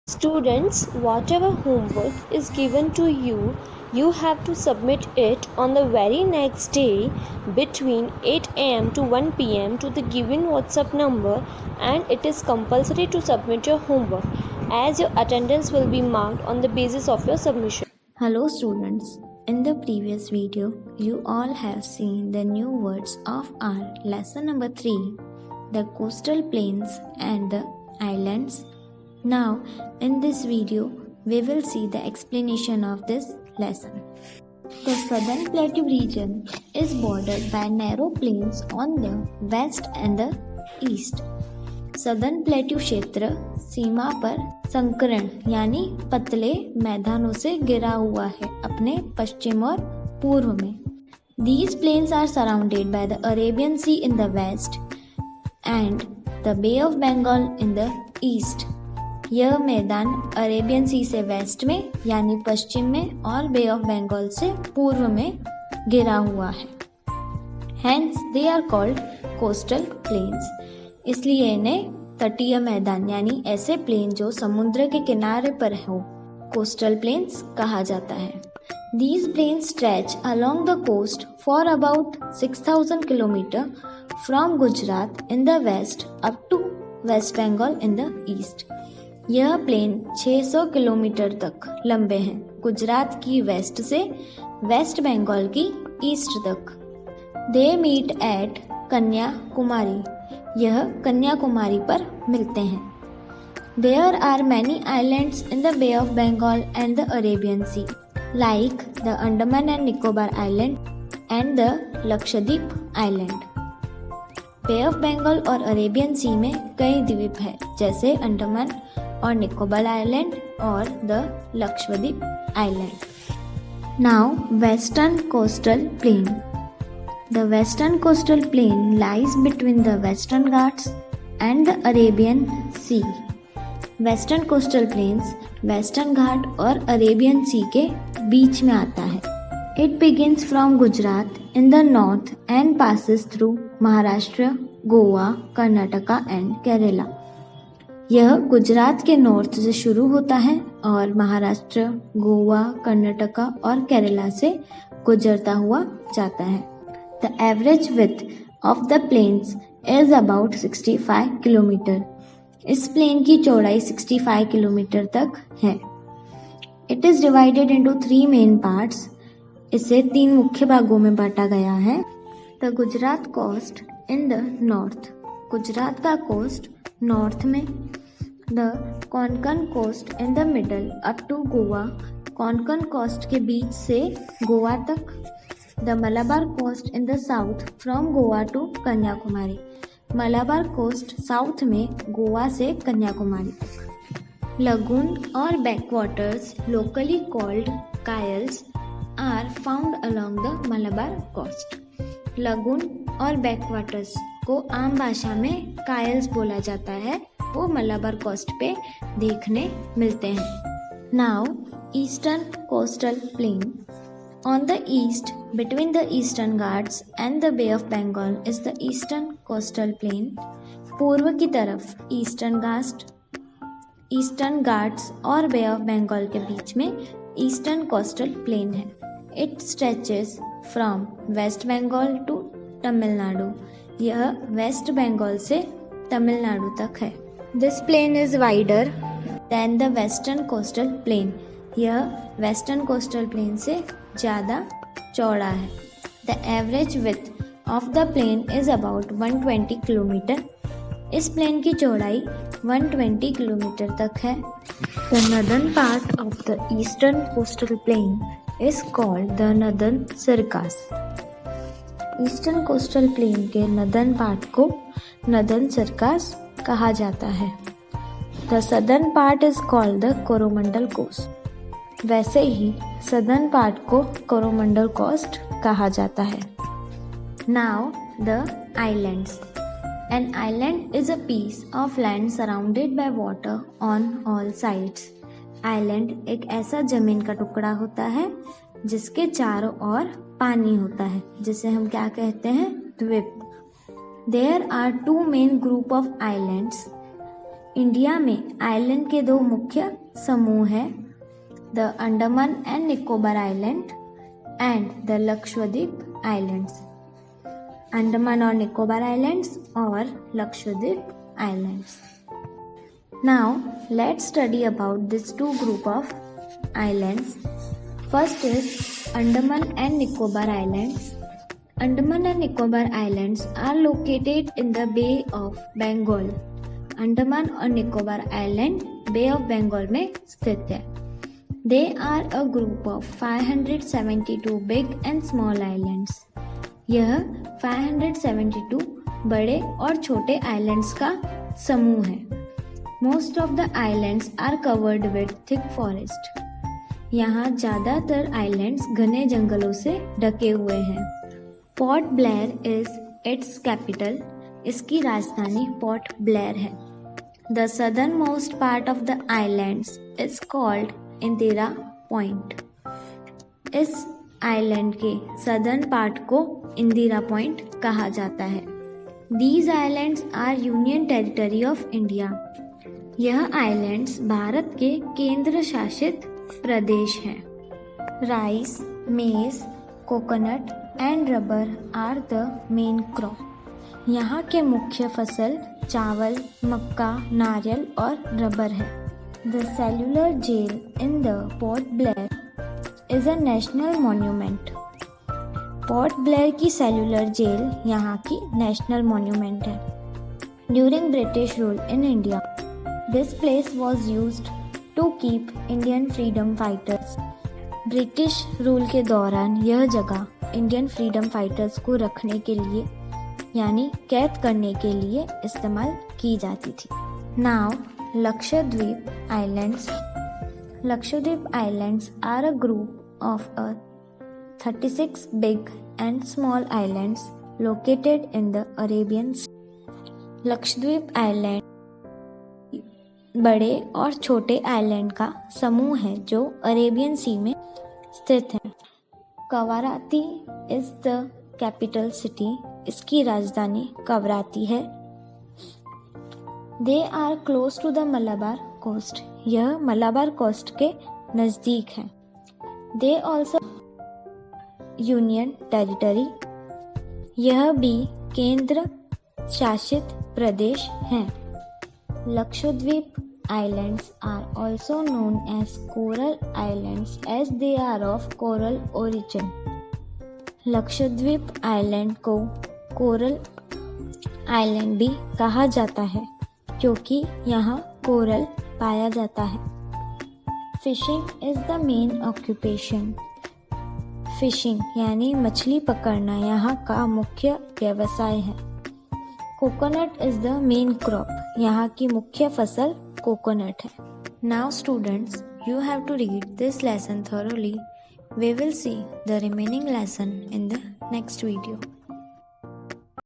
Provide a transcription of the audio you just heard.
Students, whatever homework is given to you, you have to submit it on the very next day between 8 am to 1 pm to the given WhatsApp number, and it is compulsory to submit your homework as your attendance will be marked on the basis of your submission. Hello students, in the previous video you all have seen the new words of our lesson number 3, the coastal plains and the islands. Now in this video we will see the explanation of this lesson. The southern plateau region is bordered by narrow plains on the west and the east. Southern plateau क्षेत्र सीमा पर संकर्ण यानी पतले मैदानों से घिरा हुआ है अपने पश्चिम और पूर्व में. These plains are surrounded by the Arabian Sea in the west and the Bay of Bengal in the east. यह मैदान अरेबियन सी से वेस्ट में यानी पश्चिम में और बे ऑफ बंगाल से पूर्व में घिरा हुआ है. Hence they are called coastal plains. इसलिए इन्हें तटीय मैदान यानी ऐसे प्लेन जो समुद्र के किनारे पर हो कोस्टल प्लेन्स कहा जाता है. These plains stretch along the coast for about 6,000 km from Gujarat in the west up to West Bengal in the east. यह प्लेन 600 किलोमीटर तक लंबे हैं गुजरात की वेस्ट से वेस्ट बंगाल की ईस्ट तक. They meet at Kanyakumari. यह कन्याकुमारी पर मिलते हैं. There are many islands in the Bay of Bengal and the Arabian Sea, like the Andaman and Nicobar Island and the Lakshadweep Island. Bay of Bengal और Arabian सी में कई द्वीप हैं जैसे अंडमान और निकोबार आइलैंड और the Lakshadweep island. Now western coastal plane. The western coastal plain lies between the Western Ghats and the Arabian Sea. Western coastal plains Western Ghat और Arabian Sea के बीच में आता है. It begins from Gujarat in the north and passes through Maharashtra, Goa, Karnataka and Kerala. यह गुजरात के north से शुरू होता है और महाराष्ट्र, गोवा, कर्नाटका और केरला से गुजरता हुआ जाता है. The average width of the plains is about 65 kilometre. इस प्लेन की चौड़ाई 65 किलोमीटर तक है. It is divided into 3 main parts. इसे 3 मुख्य भागों में बांटा गया है. The Gujarat coast in the north. Gujarat का कोस्ट नॉर्थ में. The Konkan coast in the middle up to Goa. Konkan coast के बीच से गोवा तक. The Malabar coast in the south from Goa to Kanyakumari. Malabar coast south में गोवा से कन्याकुमारी तक. लगून और backwaters locally called kayals are found along the Malabar coast. Lagoon और backwaters को आम भाषा में कायल्स बोला जाता है. वो मलाबार कोस्ट पे देखने मिलते हैं. Now eastern coastal plane. On the east, between the Eastern Ghats and the Bay of Bengal is the Eastern Coastal Plain. पूर्व की तरफ ईस्टर्न घाट्स और बे ऑफ बंगाल के बीच में ईस्टर्न कोस्टल प्लेन है. It stretches from west Bengal to Tamil Nadu. यह west Bengal से तमिलनाडु तक है. This plain is wider than the western coastal plain. यह वेस्टर्न कोस्टल प्लेन से ज़्यादा चौड़ा है. The average width of the plain is about 120 kilometre. इस प्लेन की चौड़ाई 120 किलोमीटर तक है. The northern part of the eastern coastal plain is called the northern सर्कास. Eastern coastal plain के नदर्न पार्ट को नदर्न सर्कास कहा जाता है. The southern part is called the Coromandel coast. वैसे ही सदर्न पार्ट को कोरोमंडल कोस्ट कहा जाता है. Now the islands. An island is a piece of land surrounded by water on all sides. Island एक ऐसा जमीन का टुकड़ा होता है जिसके चारों ओर पानी होता है, जिसे हम क्या कहते हैं, द्वीप. There are 2 main group of islands. India में आइलैंड के दो मुख्य समूह हैं, the Andaman and Nicobar island and the Lakshadweep islands. Andaman और निकोबार आइलैंड्स और Lakshadweep islands. Now let's study about this two group of islands. First is Andaman and Nicobar islands. Andaman and Nicobar islands are located in the bay of Bengal. Andaman और Nicobar island bay of Bengal में स्थित है। They are a group of 572 big and small islands. यह 572 बड़े और छोटे islands का समूह है। Most of the islands are covered with thick forest. यहाँ ज़्यादातर आइलैंड्स घने जंगलों से ढके हुए हैं। Port Blair is its capital. इसकी राजधानी पोर्ट ब्लेयर है। The southernmost part of the islands is called Indira Point. इस आइलैंड के सदर्न पार्ट को इंदिरा पॉइंट कहा जाता है। These islands are union territory of India. यह आइलैंड्स भारत के केंद्र शासित प्रदेश हैं। Rice, maize, coconut and rubber are the main crop. यहाँ के मुख्य फसल चावल, मक्का, नारियल और रबर है। The cellular jail in the Port Blair is a national monument. Port Blair की सेल्यूलर जेल यहाँ की नेशनल मॉन्यूमेंट है। During British rule in India, this place was used to keep Indian freedom fighters. British rule के दौरान यह जगह Indian freedom fighters को रखने के लिए यानी कैद करने के लिए इस्तेमाल की जाती थी। Now Lakshadweep Islands. Lakshadweep Islands are a group of 36 big and small islands located in the Arabian Sea. Lakshadweep island बड़े और छोटे आइलैंड का समूह है जो अरेबियन सी में स्थित है। कवाराती इज द कैपिटल सिटी। इसकी राजधानी कवराती है। They are close to the Malabar coast. यह मलाबार कोस्ट के नज़दीक है। They also union territory. यह भी केंद्र शासित प्रदेश हैं। Lakshadweep islands are also known as coral islands as they are of coral origin. Lakshadweep island को कोरल आइलैंड भी कहा जाता है क्योंकि यहाँ कोरल पाया जाता है। Fishing is the main occupation. Fishing यानी मछली पकड़ना यहाँ का मुख्य व्यवसाय है। Coconut is the main crop. यहाँ की मुख्य फसल कोकोनट है। Now students, you have to read this lesson thoroughly. We will see the remaining lesson in the next video.